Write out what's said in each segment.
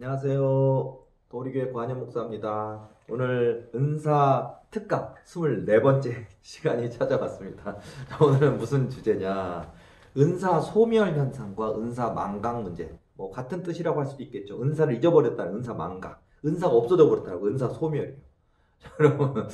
안녕하세요. 도리교회 관현 목사입니다. 오늘 은사 특강 24번째 시간이 찾아왔습니다. 오늘은 무슨 주제냐? 은사 소멸 현상과 은사 망각 문제. 뭐 같은 뜻이라고 할 수도 있겠죠. 은사를 잊어버렸다는 은사 망각. 은사가 없어져 버렸다고 은사 소멸이에요. 여러분,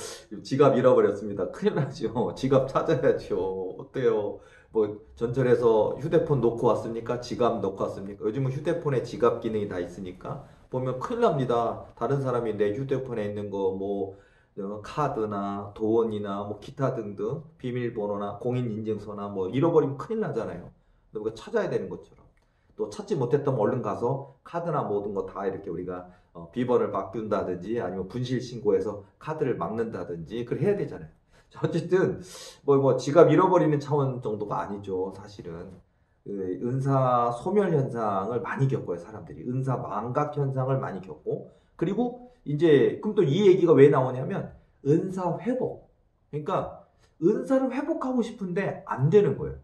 지갑 잃어버렸습니다. 큰일 나죠. 지갑 찾아야죠. 어때요? 뭐 전철에서 휴대폰 놓고 왔습니까? 지갑 놓고 왔습니까? 요즘은 휴대폰에 지갑 기능이 다 있으니까 보면 큰일 납니다. 다른 사람이 내 휴대폰에 있는 거 뭐 카드나 도원이나 뭐 기타 등등 비밀번호나 공인인증서나 뭐 잃어버리면 큰일 나잖아요. 그거 찾아야 되는 것처럼. 또 찾지 못했다면 얼른 가서 카드나 모든 거 다 이렇게 우리가 비번을 바꾼다든지 아니면 분실 신고해서 카드를 막는다든지 그걸 해야 되잖아요. 어쨌든 뭐 지갑 잃어버리는 차원 정도가 아니죠. 사실은 그 은사 소멸 현상을 많이 겪어요. 사람들이 은사 망각 현상을 많이 겪고 그리고 이제 그럼 또 이 얘기가 왜 나오냐면 은사 회복. 그러니까 은사를 회복하고 싶은데 안 되는 거예요.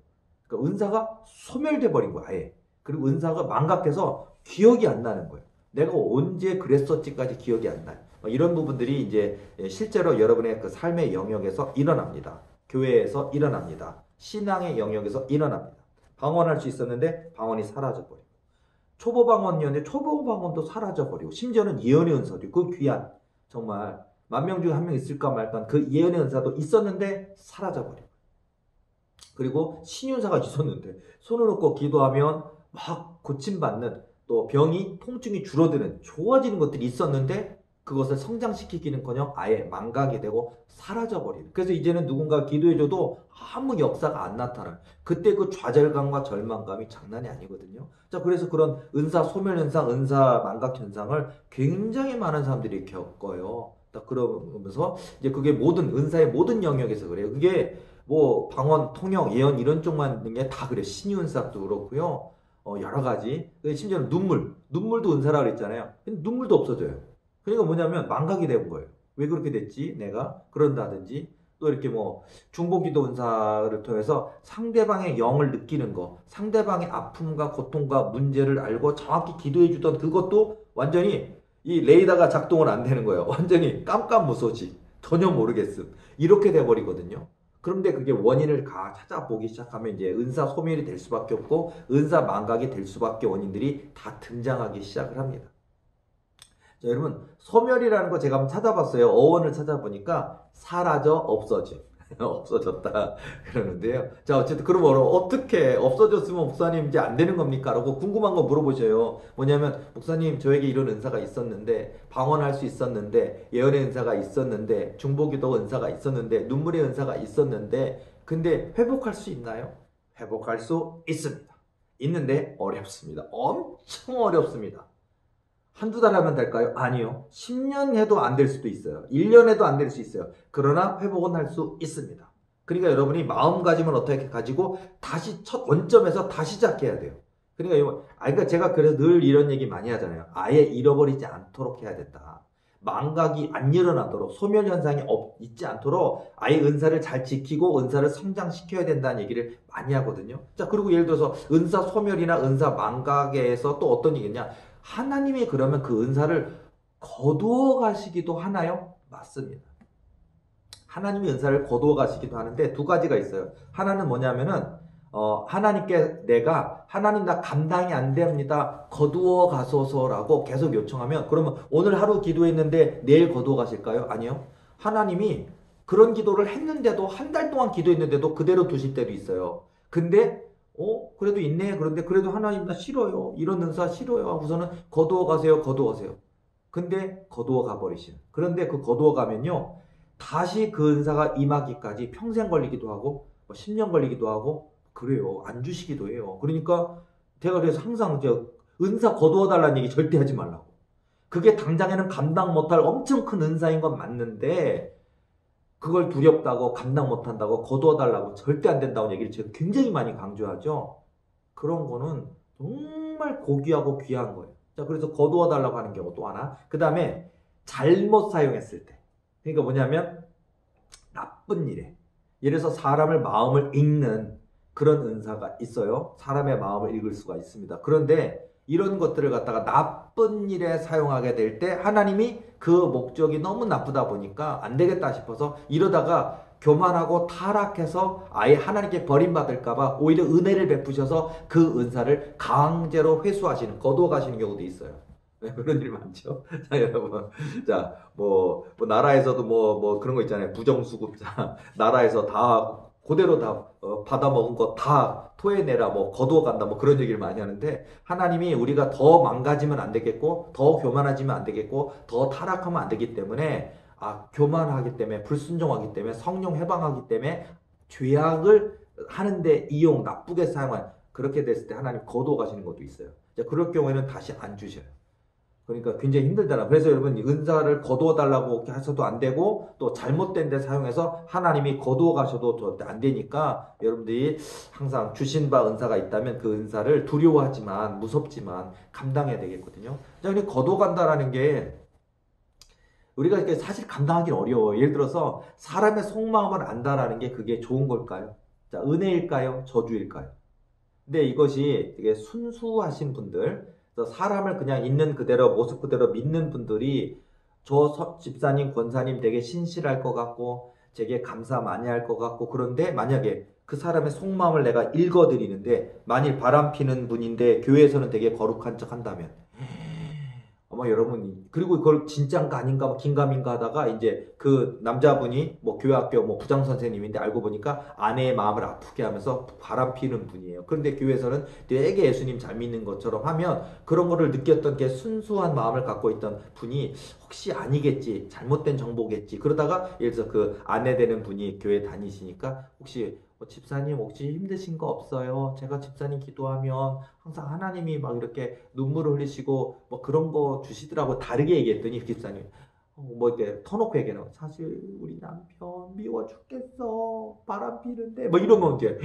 그러니까 은사가 소멸돼 버린 거야. 아예. 그리고 은사가 망각돼서 기억이 안 나는 거예요. 내가 언제 그랬었지까지 기억이 안 나요. 이런 부분들이 이제 실제로 여러분의 그 삶의 영역에서 일어납니다. 교회에서 일어납니다. 신앙의 영역에서 일어납니다. 방언할 수 있었는데 방언이 사라져버리고 초보 방언이었는데 초보 방언도 사라져버리고 심지어는 예언의 은사도 그 귀한 정말 만 명 중에 한 명 있을까 말까 그 예언의 은사도 있었는데 사라져버리고 그리고 신윤사가 있었는데 손을 놓고 기도하면 막 고침받는 또 병이 통증이 줄어드는 좋아지는 것들이 있었는데 그것을 성장시키기는커녕 아예 망각이 되고 사라져버리는. 그래서 이제는 누군가 기도해줘도 아무 역사가 안 나타나요. 그때 그 좌절감과 절망감이 장난이 아니거든요. 자, 그래서 그런 은사 소멸 현상, 은사 망각 현상을 굉장히 많은 사람들이 겪어요. 딱 그러면서 이제 그게 모든 은사의 모든 영역에서 그래요. 그게 뭐 방언, 통역, 예언 이런 쪽만 있는 게 다 그래요. 신유은사도 그렇고요. 여러 가지. 심지어는 눈물도 은사라고 그랬잖아요. 근데 눈물도 없어져요. 그러니까 뭐냐면 망각이 된 거예요. 왜 그렇게 됐지? 내가 그런다든지 또 이렇게 뭐 중보기도 은사를 통해서 상대방의 영을 느끼는 거, 상대방의 아픔과 고통과 문제를 알고 정확히 기도해 주던 그것도 완전히 이 레이더가 작동을 안 되는 거예요. 완전히 깜깜무소식. 전혀 모르겠음. 이렇게 돼 버리거든요. 그런데 그게 원인을 찾아보기 시작하면 이제 은사 소멸이 될 수밖에 없고 은사 망각이 될 수밖에 원인들이 다 등장하기 시작을 합니다. 자, 여러분 소멸이라는 거 제가 한번 찾아봤어요. 어원을 찾아보니까 사라져 없어짐. 없어졌다 그러는데요. 자, 어쨌든 그럼 어떻게 없어졌으면 목사님 이제 안 되는 겁니까? 라고 궁금한 거 물어보셔요. 뭐냐면 목사님 저에게 이런 은사가 있었는데 방언할 수 있었는데 예언의 은사가 있었는데 중보기도 은사가 있었는데 눈물의 은사가 있었는데 근데 회복할 수 있나요? 회복할 수 있습니다. 있는데 어렵습니다. 엄청 어렵습니다. 한두 달 하면 될까요? 아니요. 10년 해도 안 될 수도 있어요. 1년 해도 안 될 수 있어요. 그러나 회복은 할 수 있습니다. 그러니까 여러분이 마음가짐을 어떻게 가지고 다시 첫 원점에서 다시 시작해야 돼요. 그러니까 제가 그래서 늘 이런 얘기 많이 하잖아요. 아예 잃어버리지 않도록 해야 된다. 망각이 안 일어나도록 소멸 현상이 있지 않도록 아예 은사를 잘 지키고 은사를 성장시켜야 된다는 얘기를 많이 하거든요. 자, 그리고 예를 들어서 은사 소멸이나 은사 망각에서 또 어떤 얘기냐? 하나님이 그러면 그 은사를 거두어 가시기도 하나요? 맞습니다. 하나님이 은사를 거두어 가시기도 하는데 두 가지가 있어요. 하나는 뭐냐면은 하나님께 내가 하나님 나 감당이 안 됩니다. 거두어 가소서라고 계속 요청하면 그러면 오늘 하루 기도했는데 내일 거두어 가실까요? 아니요. 하나님이 그런 기도를 했는데도 한 달 동안 기도했는데도 그대로 두실 때도 있어요. 근데 그래도 있네. 그런데 그래도 하나님 나 싫어요. 이런 은사 싫어요. 하고서는 거두어 가세요. 거두어 가세요. 근데 거두어 가버리시는. 그런데 그 거두어 가면요. 다시 그 은사가 임하기까지 평생 걸리기도 하고 10년 걸리기도 하고 그래요. 안 주시기도 해요. 그러니까 제가 그래서 항상 은사 거두어 달라는 얘기 절대 하지 말라고. 그게 당장에는 감당 못할 엄청 큰 은사인 건 맞는데 그걸 두렵다고 감당 못한다고 거두어달라고 절대 안 된다고 얘기를 제가 굉장히 많이 강조하죠. 그런 거는 정말 고귀하고 귀한 거예요. 자, 그래서 거두어달라고 하는 경우 또 하나. 그 다음에 잘못 사용했을 때. 그러니까 뭐냐면 나쁜 일에. 예를 들어서 사람을 마음을 읽는 그런 은사가 있어요. 사람의 마음을 읽을 수가 있습니다. 그런데 이런 것들을 갖다가 나쁜 일에 사용하게 될 때 하나님이 그 목적이 너무 나쁘다 보니까 안 되겠다 싶어서 이러다가 교만하고 타락해서 아예 하나님께 버림받을까봐 오히려 은혜를 베푸셔서 그 은사를 강제로 회수하시는, 거두어 가시는 경우도 있어요. 네, 그런 일 많죠. 자, 여러분. 자, 뭐 나라에서도 뭐 그런 거 있잖아요. 부정수급자. 나라에서 다, 그대로 다, 받아먹은 거 다 토해내라, 뭐, 거두어 간다, 뭐 그런 얘기를 많이 하는데, 하나님이 우리가 더 망가지면 안 되겠고, 더 교만해지면 안 되겠고, 더 타락하면 안 되기 때문에, 교만하기 때문에, 불순종하기 때문에, 성령 해방하기 때문에, 죄악을 하는데 나쁘게 사용한, 그렇게 됐을 때 하나님 거두어 가시는 것도 있어요. 자, 그럴 경우에는 다시 안 주셔요. 그러니까 굉장히 힘들잖아. 그래서 여러분 은사를 거두어 달라고 해서도 안 되고 또 잘못된 데 사용해서 하나님이 거두어 가셔도 절대 안 되니까 여러분들이 항상 주신 바 은사가 있다면 그 은사를 두려워하지만 무섭지만 감당해야 되겠거든요. 자, 근데 거두어 간다라는 게 우리가 이렇게 사실 감당하기는 어려워요. 예를 들어서 사람의 속마음을 안다라는 게 그게 좋은 걸까요? 자, 은혜일까요? 저주일까요? 근데 이것이 되게 순수하신 분들, 사람을 그냥 있는 그대로 모습 그대로 믿는 분들이 저 집사님 권사님 되게 신실할 것 같고 되게 감사 많이 할 것 같고, 그런데 만약에 그 사람의 속마음을 내가 읽어드리는데 만일 바람피는 분인데 교회에서는 되게 거룩한 척 한다면 아마 여러분이, 그리고 그걸 진짠가 아닌가 뭐 긴가민가 하다가 이제 그 남자분이 뭐 교회학교 뭐 부장 선생님인데 알고 보니까 아내의 마음을 아프게 하면서 바람피는 분이에요. 그런데 교회에서는 되게 예수님 잘 믿는 것처럼 하면 그런 거를 느꼈던 게 순수한 마음을 갖고 있던 분이 혹시 아니겠지, 잘못된 정보겠지, 그러다가 예를 들어서 그 아내 되는 분이 교회 다니시니까 혹시 집사님 혹시 힘드신 거 없어요? 제가 집사님 기도하면 항상 하나님이 막 이렇게 눈물을 흘리시고 뭐 그런 거 주시더라고. 다르게 얘기했더니 집사님 뭐 이렇게 터놓고 얘기해요. 사실 우리 남편 미워 죽겠어. 바람 피는데 뭐 이러면 이제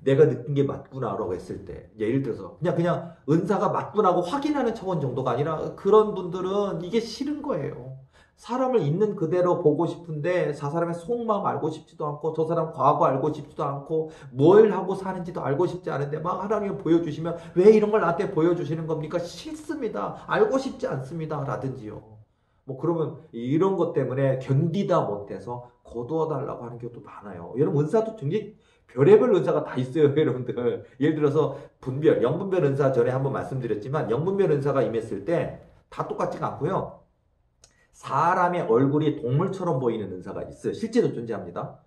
내가 느낀 게 맞구나라고 했을 때, 예를 들어서 그냥 은사가 맞구나고 확인하는 차원 정도가 아니라 그런 분들은 이게 싫은 거예요. 사람을 있는 그대로 보고 싶은데 저 사람의 속마음 알고 싶지도 않고 저 사람 과거 알고 싶지도 않고 뭘 하고 사는지도 알고 싶지 않은데 막 하나님이 보여주시면 왜 이런 걸 나한테 보여주시는 겁니까? 싫습니다. 알고 싶지 않습니다. 라든지요. 뭐 그러면 이런 것 때문에 견디다 못해서 거두어 달라고 하는 경우도 많아요. 여러분 은사도 굉장히 별의별 은사가 다 있어요, 여러분들. 예를 들어서 분별, 영분별 은사 전에 한번 말씀드렸지만 영분별 은사가 임했을 때 다 똑같지가 않고요. 사람의 얼굴이 동물처럼 보이는 은사가 있어요. 실제로 존재합니다.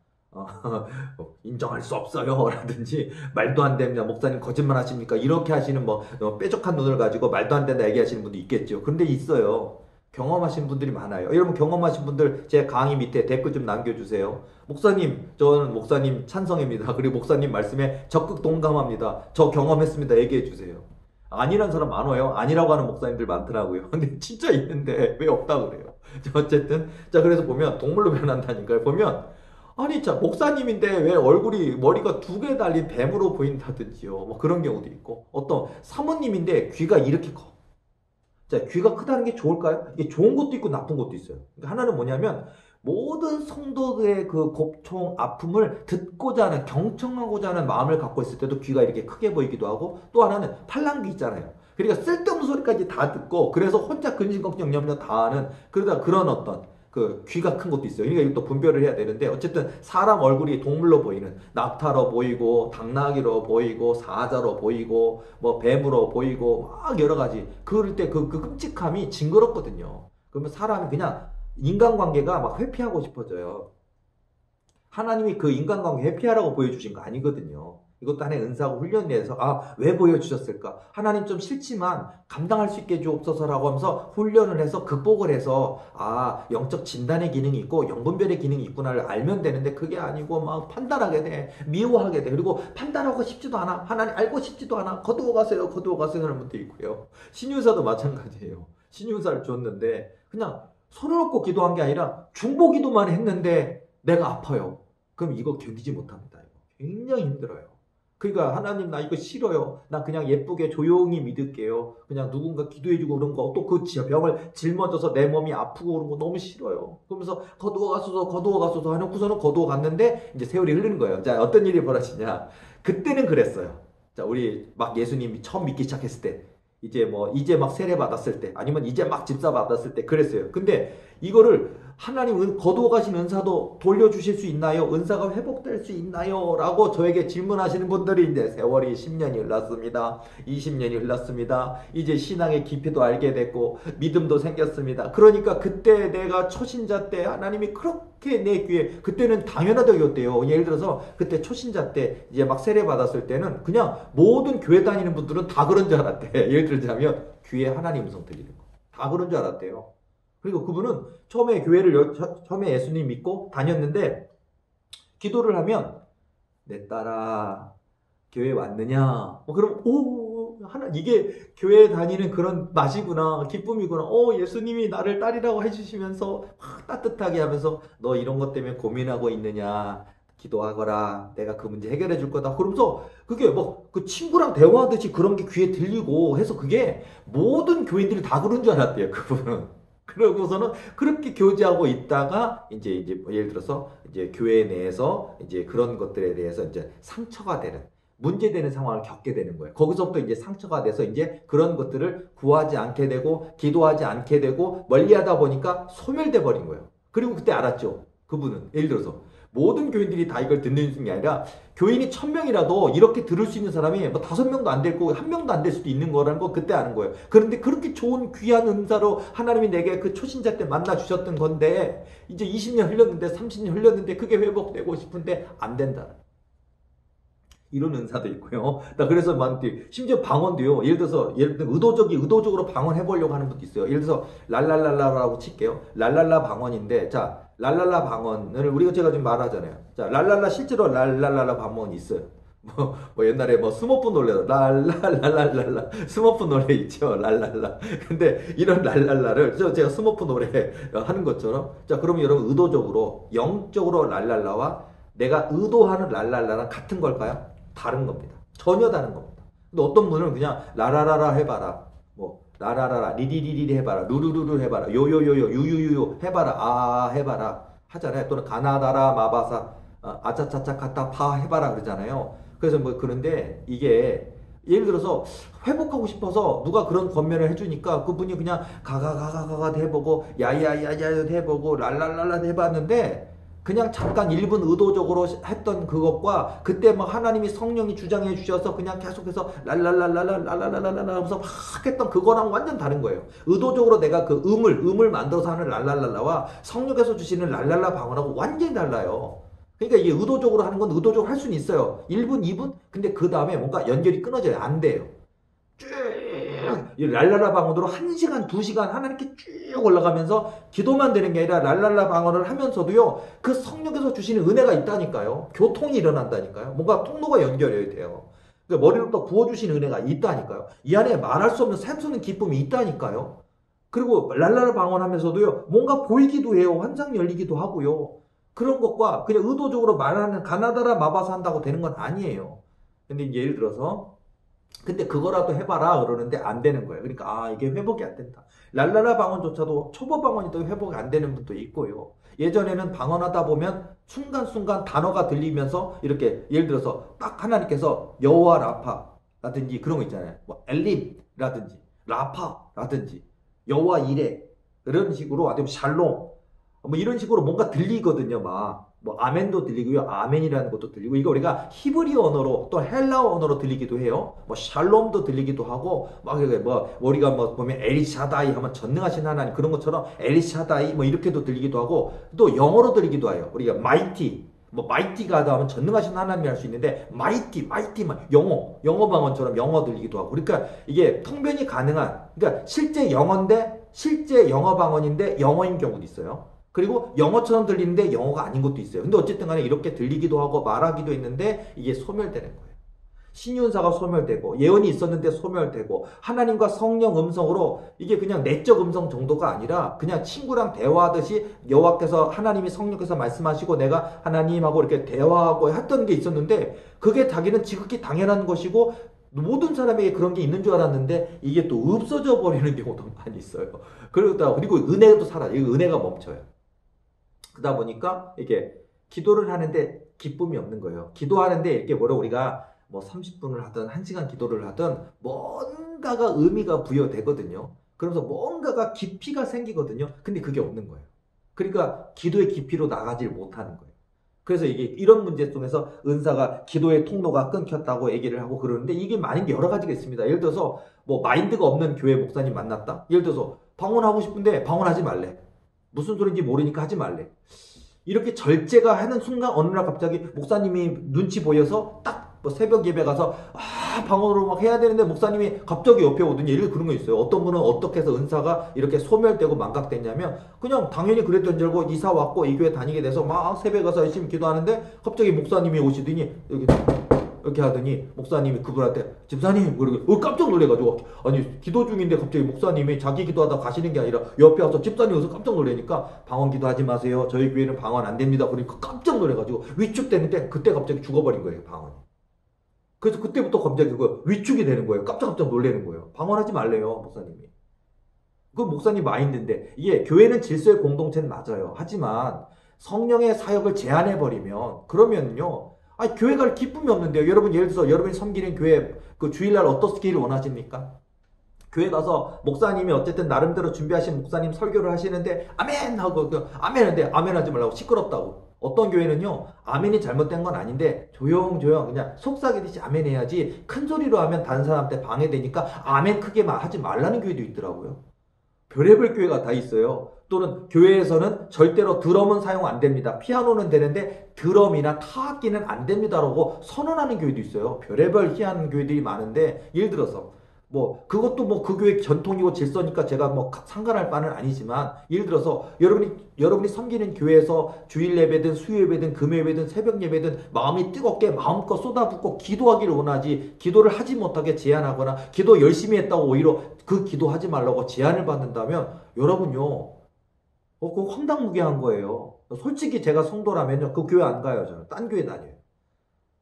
인정할 수 없어요 라든지 말도 안 됩니다. 목사님 거짓말 하십니까? 이렇게 하시는 뭐 뾰족한 눈을 가지고 말도 안 된다 얘기하시는 분도 있겠죠. 그런데 있어요. 경험하신 분들이 많아요. 여러분 경험하신 분들 제 강의 밑에 댓글 좀 남겨주세요. 목사님, 저는 목사님 찬성입니다. 그리고 목사님 말씀에 적극 동감합니다. 저 경험했습니다. 얘기해 주세요. 아니란 사람 많아요. 아니라고 하는 목사님들 많더라고요. 근데 진짜 있는데 왜 없다고 그래요? 어쨌든 자, 그래서 보면 동물로 변한다니까요. 보면 아니 자, 목사님인데 왜 얼굴이 머리가 두 개 달린 뱀으로 보인다든지요. 뭐 그런 경우도 있고, 어떤 사모님인데 귀가 이렇게 커. 자, 귀가 크다는 게 좋을까요? 이게 좋은 것도 있고 나쁜 것도 있어요. 그러니까 하나는 뭐냐면 모든 성도들의 그 고통, 아픔을 듣고자 하는, 경청하고자 하는 마음을 갖고 있을 때도 귀가 이렇게 크게 보이기도 하고, 또 하나는 팔랑귀 있잖아요. 그러니까 쓸데없는 소리까지 다 듣고 그래서 혼자 근심걱정 염려 다 하는, 그러다 그런 어떤 그 귀가 큰 것도 있어요. 그러니까 이것도 분별을 해야 되는데, 어쨌든 사람 얼굴이 동물로 보이는, 낙타로 보이고 당나귀로 보이고 사자로 보이고 뭐 뱀으로 보이고 막 여러 가지, 그럴 때 그 끔찍함이 징그럽거든요. 그러면 사람이 그냥 인간관계가 막 회피하고 싶어져요. 하나님이 그 인간관계 회피하라고 보여주신 거 아니거든요. 이것도 하나의 은사고 훈련에 대해서 왜 보여주셨을까? 하나님 좀 싫지만 감당할 수 있게 주옵소서라고 하면서 훈련을 해서 극복을 해서 영적 진단의 기능이 있고 영분별의 기능이 있구나를 알면 되는데, 그게 아니고 막 판단하게 돼. 미워하게 돼. 그리고 판단하고 싶지도 않아. 하나님 알고 싶지도 않아. 거두어 가세요. 거두어 가세요 하는 분도 있고요. 신유사도 마찬가지예요. 신유사를 줬는데 그냥 손을 놓고 기도한 게 아니라 중보기도만 했는데 내가 아파요. 그럼 이거 견디지 못합니다. 굉장히 힘들어요. 그러니까 하나님 나 이거 싫어요. 나 그냥 예쁘게 조용히 믿을게요. 그냥 누군가 기도해주고 그런 거, 또 그 병을 짊어져서 내 몸이 아프고 그런 거 너무 싫어요. 그러면서 거두어 가소서 하놓고서는 거두어 갔는데 이제 세월이 흐르는 거예요. 자, 어떤 일이 벌어지냐. 그때는 그랬어요. 자, 우리 막 예수님이 처음 믿기 시작했을 때 이제 막 세례 받았을 때, 아니면 이제 막 집사 받았을 때 그랬어요. 근데 이거를 하나님 거두어 가신 은사도 돌려주실 수 있나요? 은사가 회복될 수 있나요? 라고 저에게 질문하시는 분들이 이제 세월이 10년이 흘렀습니다. 20년이 흘렀습니다. 이제 신앙의 깊이도 알게 됐고 믿음도 생겼습니다. 그러니까 그때 내가 초신자 때 하나님이 그렇게 내 귀에, 그때는 당연하다였대요. 예를 들어서 그때 초신자 때 이제 막 세례 받았을 때는 그냥 모든 교회 다니는 분들은 다 그런 줄 알았대. 예를 들자면 귀에 하나님 음성 들리는 거. 다 그런 줄 알았대요. 그리고 그분은 처음에 예수님 믿고 다녔는데, 기도를 하면, 내 딸아, 교회 왔느냐? 그럼, 이게 교회 다니는 그런 맛이구나, 기쁨이구나. 예수님이 나를 딸이라고 해주시면서 막 따뜻하게 하면서, 너 이런 것 때문에 고민하고 있느냐? 기도하거라. 내가 그 문제 해결해 줄 거다. 그러면서 그게 그 친구랑 대화하듯이 그런 게 귀에 들리고 해서, 그게 모든 교인들이 다 그런 줄 알았대요, 그분은. 그러고서는 그렇게 교제하고 있다가 이제 예를 들어서 이제 교회 내에서 이제 그런 것들에 대해서 이제 상처가 되는, 문제되는 상황을 겪게 되는 거예요. 거기서부터 이제 상처가 돼서 이제 그런 것들을 구하지 않게 되고 기도하지 않게 되고 멀리하다 보니까 소멸돼 버린 거예요. 그리고 그때 알았죠. 그분은 예를 들어서 모든 교인들이 다 이걸 듣는 게 아니라, 교인이 1000명이라도 이렇게 들을 수 있는 사람이 5명도 안 될 거고 1명도 안 될 수도 있는 거라는 거 그때 아는 거예요. 그런데 그렇게 좋은 귀한 은사로 하나님이 내게 그 초신자 때 만나 주셨던 건데, 이제 20년 흘렀는데 30년 흘렀는데 그게 회복되고 싶은데 안 된다. 이런 은사도 있고요. 그래서 심지어 방언도요. 예를 들어 의도적으로 방언해 보려고 하는 분도 있어요. 예를 들어서 랄랄랄라라고 칠게요. 랄랄라 방언인데, 자, 랄랄라 방언을 제가 지금 말하잖아요. 자, 랄랄라, 실제로 랄랄라 방언이 있어요. 옛날에 스머프 노래, 랄랄랄랄라, 스머프 노래 있죠, 랄랄라. 근데 이런 랄랄라를 제가 스머프 노래 하는 것처럼, 자, 그러면 여러분 의도적으로, 영적으로 랄랄라와 내가 의도하는 랄랄라랑 같은 걸까요? 다른 겁니다. 전혀 다른 겁니다. 근데 어떤 분은 그냥 라라라라 해봐라, 라라라라, 리리리리 해봐라, 루루루루 해봐라, 요요요요, 유유유유 해봐라, 아 해봐라 하잖아요. 또는 가나다라 마바사, 아차차차 카타 파 해봐라 그러잖아요. 그래서 그런데 이게 예를 들어서 회복하고 싶어서 누가 그런 권면을 해주니까 그분이 그냥 가가가가가 해보고 야야야야 해보고 랄랄랄라 해봤는데, 그냥 잠깐 1분 의도적으로 했던 그것과 그때 하나님이 성령이 주장해 주셔서 그냥 계속해서 랄랄랄랄랄랄랄랄랄 하면서 막 했던 그거랑 완전 다른 거예요. 의도적으로 내가 그 음을 만들어서 하는 랄랄랄라와 성령께서 주시는 랄랄라 방언하고 완전히 달라요. 그러니까 이게 의도적으로 하는 건 의도적으로 할 수는 있어요. 1분, 2분? 근데 그 다음에 뭔가 연결이 끊어져요. 안 돼요. 쭉 랄랄라 방언으로 1시간, 2시간 하나님께 쭉 올라가면서 기도만 되는 게 아니라 랄랄라 방언을 하면서도요, 그 성령께서 주시는 은혜가 있다니까요. 교통이 일어난다니까요. 뭔가 통로가 연결이 돼요. 그러니까 머리로부터 부어주시는 은혜가 있다니까요. 이 안에 말할 수 없는 샘솟는 기쁨이 있다니까요. 그리고 랄랄라 방언하면서도요, 뭔가 보이기도 해요. 환상 열리기도 하고요. 그런 것과 그냥 의도적으로 말하는 가나다라 마바사 한다고 되는 건 아니에요. 근데 이제 예를 들어서, 근데 그거라도 해봐라 그러는데 안 되는 거예요. 그러니까 이게 회복이 안 된다. 랄랄라 방언조차도 초보 방언이 또 회복이 안 되는 분도 있고요. 예전에는 방언하다 보면 순간순간 단어가 들리면서 이렇게 예를 들어서 딱 하나님께서 여호와 라파라든지 그런 거 있잖아요. 엘림라든지 라파라든지 여호와 이레 이런 식으로 아니면 샬롬 이런 식으로 뭔가 들리거든요. 아멘도 들리고요. 아멘이라는 것도 들리고, 이거 우리가 히브리 언어로 또 헬라어 언어로 들리기도 해요. 샬롬도 들리기도 하고, 우리가 보면 엘샤다이 하면 전능하신 하나님 그런 것처럼 엘샤다이 이렇게도 들리기도 하고, 또 영어로 들리기도 해요. 우리가 마이티, 마이티가 하면 전능하신 하나님이 할 수 있는데, 마이티만 영어 방언처럼 영어 들리기도 하고, 그러니까 이게 통변이 가능한, 그러니까 실제 영어 방언인데 영어인 경우도 있어요. 그리고 영어처럼 들리는데 영어가 아닌 것도 있어요. 근데 어쨌든 간에 이렇게 들리기도 하고 말하기도 했는데 이게 소멸되는 거예요. 신윤사가 소멸되고 예언이 있었는데 소멸되고 하나님과 성령 음성으로 이게 그냥 내적 음성 정도가 아니라 그냥 친구랑 대화하듯이 여호와께서 하나님이 성령께서 말씀하시고 내가 하나님하고 이렇게 대화하고 했던 게 있었는데 그게 자기는 지극히 당연한 것이고 모든 사람에게 그런 게 있는 줄 알았는데 이게 또 없어져 버리는 경우도 많이 있어요. 그리고 은혜도 사라져요. 은혜가 멈춰요. 그러다 보니까 이게 기도를 하는데 기쁨이 없는 거예요. 기도하는데 이렇게 우리가 뭐 30분을 하든 1시간 기도를 하든 뭔가가 의미가 부여되거든요. 그러면서 뭔가가 깊이가 생기거든요. 근데 그게 없는 거예요. 그러니까 기도의 깊이로 나가질 못하는 거예요. 그래서 이게 이런 문제 속에서 은사가 기도의 통로가 끊겼다고 얘기를 하고 그러는데 이게 많은 여러 가지가 있습니다. 예를 들어서 뭐 마인드가 없는 교회 목사님 만났다. 예를 들어서 방언하고 싶은데 방언하지 말래. 무슨 소리인지 모르니까 하지 말래. 이렇게 절제가 하는 순간 어느 날 갑자기 목사님이 눈치 보여서 딱 뭐 새벽 예배 가서 방언으로 막 해야 되는데 목사님이 갑자기 옆에 오더니 예를 그런 거 있어요. 어떤 분은 어떻게 해서 은사가 이렇게 소멸되고 망각됐냐면 그냥 당연히 그랬던 줄 알고 이사 왔고 이 교회 다니게 돼서 막 새벽에 가서 열심히 기도하는데 갑자기 목사님이 오시더니 이렇게 하더니 목사님이 그분한테 집사님 그러고 깜짝 놀래가지고 아니 기도 중인데 갑자기 목사님이 자기 기도하다 가시는 게 아니라 옆에 와서 집사님 오서 깜짝 놀래니까 방언 기도하지 마세요. 저희 교회는 방언 안 됩니다. 그러니까 깜짝 놀래가지고 위축되는데 그때 갑자기 죽어버린 거예요. 방언이. 그래서 그때부터 갑자기 그 위축이 되는 거예요. 깜짝깜짝 놀래는 거예요. 방언하지 말래요. 목사님이. 그 목사님 마인드인데 이게 교회는 질서의 공동체는 맞아요. 하지만 성령의 사역을 제한해버리면 그러면요. 아니 교회 갈 기쁨이 없는데요. 여러분 예를 들어서 여러분이 섬기는 교회 그 주일날 어떻기를 원하십니까? 교회 가서 목사님이 어쨌든 나름대로 준비하신 목사님 설교를 하시는데 아멘 하고 아멘 하는데 아멘 하지 말라고 시끄럽다고. 어떤 교회는요 아멘이 잘못된 건 아닌데 조용조용 그냥 속삭이듯이 아멘 해야지 큰 소리로 하면 다른 사람한테 방해되니까 아멘 크게 하지 말라는 교회도 있더라고요. 별의별 교회가 다 있어요. 또는 교회에서는 절대로 드럼은 사용 안 됩니다. 피아노는 되는데 드럼이나 타악기는 안 됩니다라고 선언하는 교회도 있어요. 별의별 희한한 교회들이 많은데 예를 들어서 뭐 그것도 뭐 그 교회 전통이고 질서니까 제가 뭐 상관할 바는 아니지만 예를 들어서 여러분이 섬기는 교회에서 주일 예배든 수요 예배든 금요 예배든 새벽 예배든 마음이 뜨겁게 마음껏 쏟아붓고 기도하기를 원하지 기도를 하지 못하게 제한하거나 기도 열심히 했다고 오히려 그 기도하지 말라고 제한을 받는다면 여러분요 그거 황당무계한 거예요. 솔직히 제가 성도라면요 그 교회 안 가요. 저는 딴 교회 다녀요.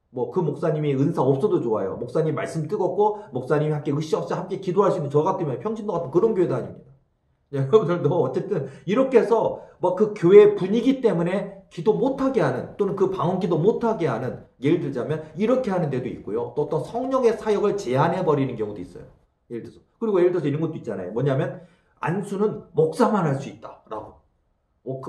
뭐 그 목사님이 은사 없어도 좋아요. 목사님 말씀 뜨겁고 목사님이 함께 으쌰으쌰 함께 기도할 수 있는 저 같으면 평신도 같은 그런 교회 다닙니다. 여러분들도 어쨌든 이렇게 해서 뭐 그 교회 분위기 때문에 기도 못하게 하는 또는 그 방언 기도 못하게 하는 예를 들자면 이렇게 하는 데도 있고요. 또 어떤 성령의 사역을 제한해 버리는 경우도 있어요. 예를 들어서 그리고 예를 들어서 이런 것도 있잖아요. 뭐냐면 안수는 목사만 할 수 있다라고.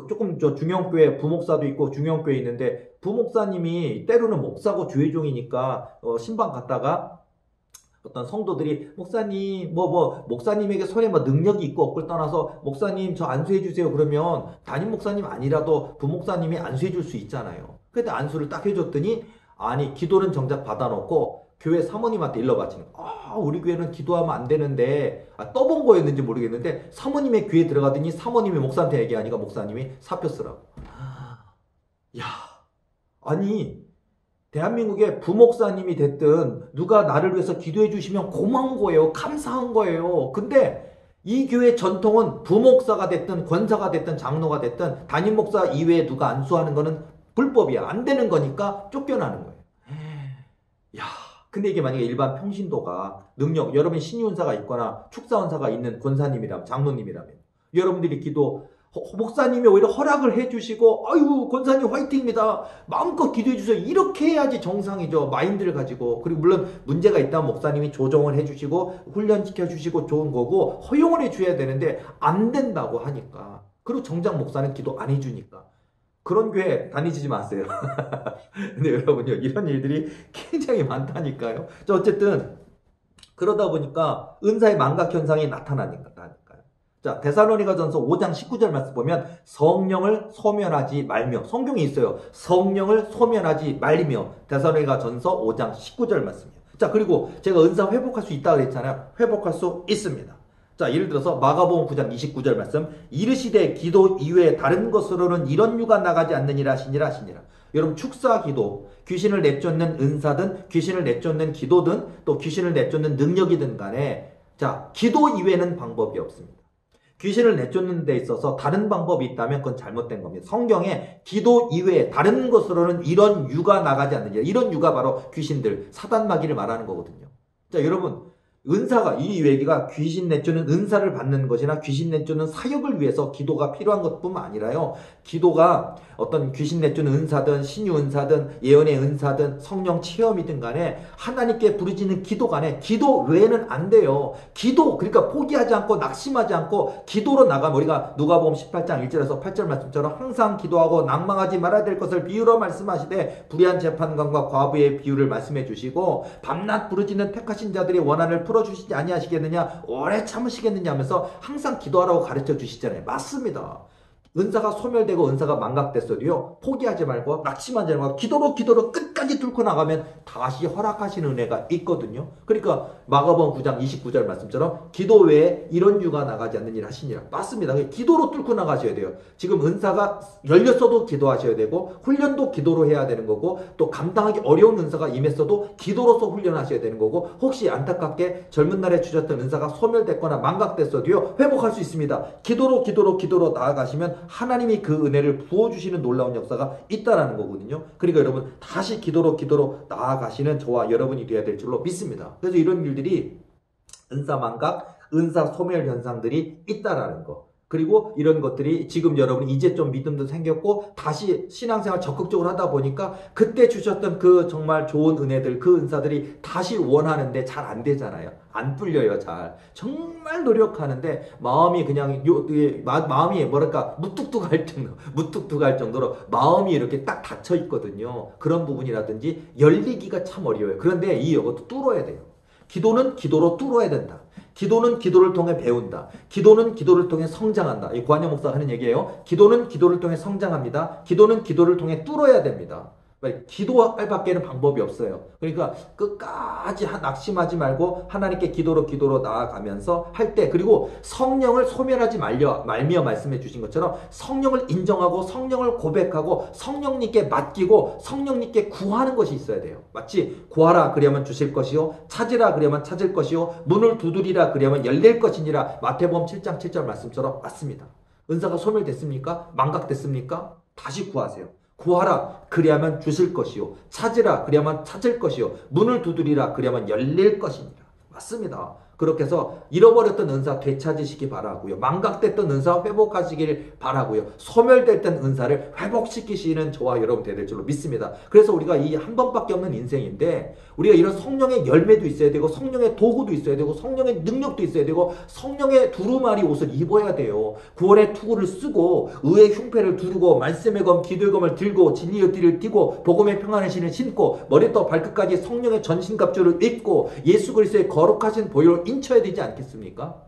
조금 저 중형교회 부목사도 있고 중형교회 있는데 부목사님이 때로는 목사고 주의종이니까 신방 갔다가 어떤 성도들이 목사님 목사님에게 손에 뭐 능력이 있고 없고를 떠나서 목사님 저 안수해 주세요 그러면 담임 목사님 아니라도 부목사님이 안수해 줄 수 있잖아요. 근데 안수를 딱 해줬더니 아니 기도는 정작 받아놓고 교회 사모님한테 일러 바치는 우리 교회는 기도하면 안 되는데 떠본 거였는지 모르겠는데 사모님의 귀에 들어가더니 사모님이 목사한테 얘기하니까 목사님이 사표 쓰라고. 야 아니 대한민국의 부목사님이 됐든 누가 나를 위해서 기도해 주시면 고마운 거예요. 감사한 거예요. 근데 이 교회 전통은 부목사가 됐든 권사가 됐든 장로가 됐든 담임 목사 이외에 누가 안수하는 거는 불법이야. 안 되는 거니까 쫓겨나는 거예요. 야 근데 이게 만약에 일반 평신도가 능력, 여러분이 신유은사가 있거나 축사원사가 있는 권사님이라면, 장로님이라면 여러분들이 기도, 목사님이 오히려 허락을 해주시고 아유 권사님 화이팅입니다. 마음껏 기도해 주세요. 이렇게 해야지 정상이죠. 마인드를 가지고. 그리고 물론 문제가 있다면 목사님이 조정을 해주시고 훈련시켜 주시고 좋은 거고 허용을 해줘야 되는데 안 된다고 하니까. 그리고 정작 목사는 기도 안 해주니까. 그런 교회 다니지 마세요. 근데 여러분요, 이런 일들이 굉장히 많다니까요. 자, 어쨌든, 그러다 보니까 은사의 망각 현상이 나타나니까요. 자, 데살로니가전서 5장 19절 말씀 보면 성령을 소멸하지 말며, 성경이 있어요. 성령을 소멸하지 말며, 데살로니가전서 5장 19절 말씀이에요. 자, 그리고 제가 은사 회복할 수 있다고 그랬잖아요. 회복할 수 있습니다. 자, 예를 들어서 마가복음 9장 29절 말씀 이르시되 기도 이외에 다른 것으로는 이런 유가 나가지 않느니라 하시니라. 여러분 축사 기도, 귀신을 내쫓는 은사든 귀신을 내쫓는 기도든 또 귀신을 내쫓는 능력이든 간에 자, 기도 이외에는 방법이 없습니다. 귀신을 내쫓는 데 있어서 다른 방법이 있다면 그건 잘못된 겁니다. 성경에 기도 이외에 다른 것으로는 이런 유가 나가지 않느니라. 이런 유가 바로 귀신들, 사단 마귀를 말하는 거거든요. 자, 여러분 은사가, 이 얘기가 귀신 내쫓는 은사를 받는 것이나 귀신 내쫓는 사역을 위해서 기도가 필요한 것뿐만 아니라요. 기도가 어떤 귀신 내쫓는 은사든 신유 은사든 예언의 은사든 성령 체험이든 간에 하나님께 부르짖는 기도 간에 기도 외에는 안 돼요. 기도, 그러니까 포기하지 않고 낙심하지 않고 기도로 나가면 우리가 누가복음 18장 1절에서 8절 말씀처럼 항상 기도하고 낭망하지 말아야 될 것을 비유로 말씀하시되 불의한 재판관과 과부의 비유를 말씀해 주시고 밤낮 부르짖는 택하신 자들의 원한을 풀어주시지 아니하시겠느냐, 오래 참으시겠느냐 하면서 항상 기도하라고 가르쳐 주시잖아요. 맞습니다. 은사가 소멸되고 은사가 망각됐어도요, 포기하지 말고 낙심하지 말고 기도로 끝까지 뚫고 나가면 다시 허락하시는 은혜가 있거든요. 그러니까 마가복음 9장 29절 말씀처럼 기도 외에 이런 유가 나가지 않는 일 하시니라. 맞습니다. 기도로 뚫고 나가셔야 돼요. 지금 은사가 열렸어도 기도하셔야 되고 훈련도 기도로 해야 되는 거고 또 감당하기 어려운 은사가 임했어도 기도로서 훈련하셔야 되는 거고 혹시 안타깝게 젊은 날에 주셨던 은사가 소멸됐거나 망각됐어도요, 회복할 수 있습니다. 기도로 나아가시면 하나님이 그 은혜를 부어주시는 놀라운 역사가 있다라는 거거든요. 그러니까 여러분 다시 기도로 나아가시는 저와 여러분이 되어야 될 줄로 믿습니다. 그래서 이런 일들이 은사 망각, 은사 소멸 현상들이 있다라는 거. 그리고 이런 것들이 지금 여러분이 이제 좀 믿음도 생겼고 다시 신앙생활 적극적으로 하다 보니까 그때 주셨던 그 정말 좋은 은혜들, 그 은사들이 다시 원하는데 잘 안 되잖아요. 안 풀려요, 잘. 정말 노력하는데 마음이 그냥 마음이 뭐랄까 무뚝뚝할 정도로 마음이 이렇게 딱 닫혀 있거든요. 그런 부분이라든지 열리기가 참 어려워요. 그런데 이것도 뚫어야 돼요. 기도는 기도로 뚫어야 된다. 기도는 기도를 통해 배운다. 기도는 기도를 통해 성장한다. 이 구한영 목사가 하는 얘기예요. 기도는 기도를 통해 성장합니다. 기도는 기도를 통해 뚫어야 됩니다. 기도할 밖에는 방법이 없어요. 그러니까 끝까지 낙심하지 말고 하나님께 기도로 나아가면서 할 때, 그리고 성령을 소멸하지 말며 말씀해 주신 것처럼 성령을 인정하고 성령을 고백하고 성령님께 맡기고 성령님께 구하는 것이 있어야 돼요. 마치 구하라 그리하면 주실 것이요, 찾으라 그리하면 찾을 것이요, 문을 두드리라 그리하면 열릴 것이니라. 마태복음 7장 7절 말씀처럼 맞습니다. 은사가 소멸됐습니까? 망각됐습니까? 다시 구하세요. 구하라 그리하면 주실 것이요, 찾으라 그리하면 찾을 것이요, 문을 두드리라 그리하면 열릴 것이니라. 맞습니다. 그렇게 해서 잃어버렸던 은사 되찾으시기 바라고요. 망각됐던 은사 회복하시길 바라고요. 소멸됐던 은사를 회복시키시는 저와 여러분 되될 줄로 믿습니다. 그래서 우리가 이 한 번밖에 없는 인생인데 우리가 이런 성령의 열매도 있어야 되고 성령의 도구도 있어야 되고 성령의 능력도 있어야 되고 성령의 두루마리 옷을 입어야 돼요. 구원의 투구를 쓰고 의의 흉패를 두르고 말씀의 검 기도의 검을 들고 진리의 띠를 띠고 복음의 평안의 신을 신고 머리부터 발끝까지 성령의 전신갑주를 입고 예수 그리스도의 거룩하신 보혈을 인쳐야 되지 않겠습니까?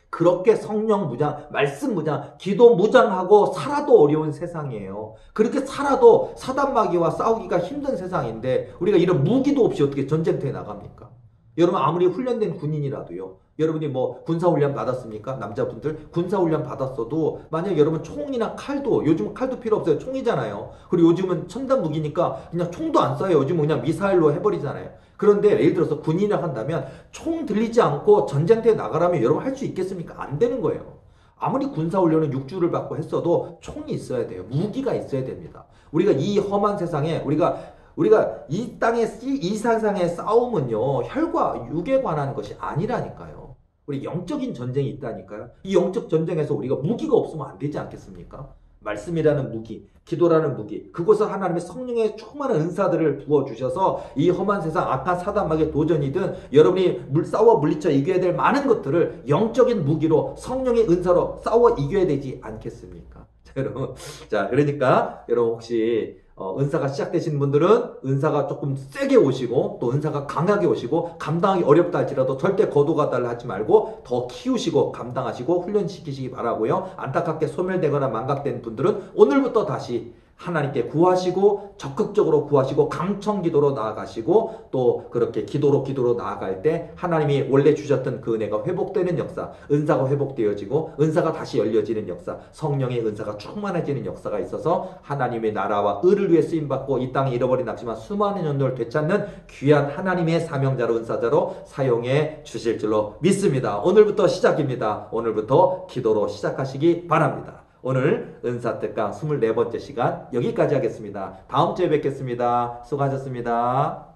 그렇게 성령 무장, 말씀 무장, 기도 무장하고 살아도 어려운 세상이에요. 그렇게 살아도 사단마귀와 싸우기가 힘든 세상인데 우리가 이런 무기도 없이 어떻게 전쟁터에 나갑니까? 여러분 아무리 훈련된 군인이라도요. 여러분이 뭐 군사훈련 받았습니까? 남자분들 군사훈련 받았어도 만약 여러분 총이나 칼도, 요즘은 칼도 필요 없어요. 총이잖아요. 그리고 요즘은 첨단 무기니까 그냥 총도 안 쏴요. 요즘은 그냥 미사일로 해버리잖아요. 그런데 예를 들어서 군인이라 한다면 총 들리지 않고 전쟁터에 나가라면 여러분 할 수 있겠습니까? 안 되는 거예요. 아무리 군사훈련은 6주를 받고 했어도 총이 있어야 돼요. 무기가 있어야 됩니다. 우리가 이 험한 세상에 우리가 이 세상의 싸움은요, 혈과 육에 관한 것이 아니라니까요. 우리 영적인 전쟁이 있다니까요. 이 영적 전쟁에서 우리가 무기가 없으면 안 되지 않겠습니까? 말씀이라는 무기, 기도라는 무기, 그곳에 하나님의 성령의 충만한 은사들을 부어주셔서 이 험한 세상 악한 사단마귀의 도전이든 여러분이 싸워 물리쳐 이겨야 될 많은 것들을 영적인 무기로 성령의 은사로 싸워 이겨야 되지 않겠습니까? 자, 여러분, 그러니까 여러분 혹시 은사가 시작되신 분들은 은사가 조금 세게 오시고 또 은사가 강하게 오시고 감당하기 어렵다 할지라도 절대 거두가달라 하지 말고 더 키우시고 감당하시고 훈련시키시기 바라고요. 안타깝게 소멸되거나 망각된 분들은 오늘부터 다시 하나님께 구하시고 적극적으로 구하시고 강청기도로 나아가시고 또 그렇게 기도로 나아갈 때 하나님이 원래 주셨던 그 은혜가 회복되는 역사, 은사가 회복되어지고 은사가 다시 열려지는 역사, 성령의 은사가 충만해지는 역사가 있어서 하나님의 나라와 의를 위해 쓰임받고 이 땅에 잃어버린 낙지만 수많은 영혼을 되찾는 귀한 하나님의 사명자로 은사자로 사용해 주실 줄로 믿습니다. 오늘부터 시작입니다. 오늘부터 기도로 시작하시기 바랍니다. 오늘 은사특강 24번째 시간 여기까지 하겠습니다. 다음 주에 뵙겠습니다. 수고하셨습니다.